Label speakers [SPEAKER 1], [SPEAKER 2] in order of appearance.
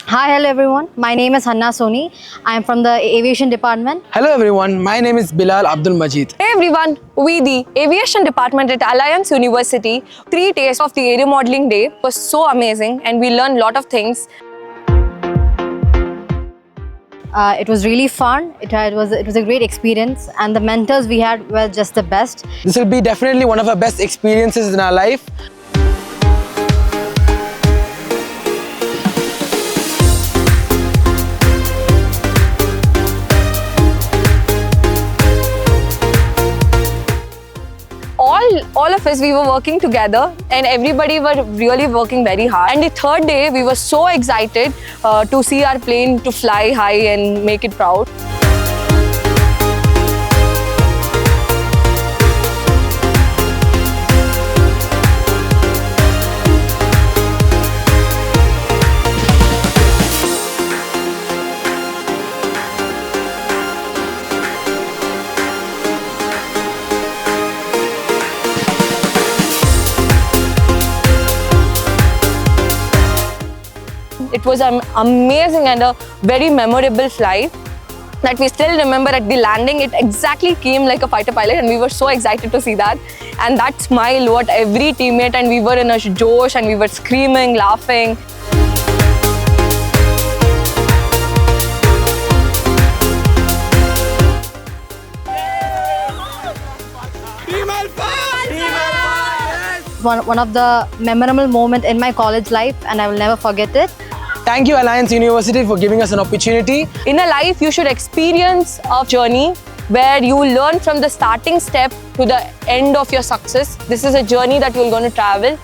[SPEAKER 1] Hello everyone. My name is Hanna Soni. I am from the Aviation Department.
[SPEAKER 2] Hello everyone, my name is Bilal Abdul Majid.
[SPEAKER 3] Hey everyone, we the Aviation Department at Alliance University. 3 days of the Aeromodelling Day was so amazing and we learned a lot of things.
[SPEAKER 1] It was really fun. It was a great experience, and the mentors we had were just the best.
[SPEAKER 2] This will be definitely one of our best experiences in our life.
[SPEAKER 3] All of us, we were working together and everybody were really working very hard. And the third day, we were so excited to see our plane to fly high and make it proud. It was an amazing and a very memorable flight that we still remember. At the landing, it exactly came like a fighter pilot and we were so excited to see that. And that smile, what every teammate, and we were in a josh and we were screaming, laughing.
[SPEAKER 1] One of the memorable moments in my college life, and I will never forget it.
[SPEAKER 2] Thank you Alliance University for giving us an opportunity.
[SPEAKER 3] In a life, you should experience a journey where you learn from the starting step to the end of your success. This is a journey that you're going to travel.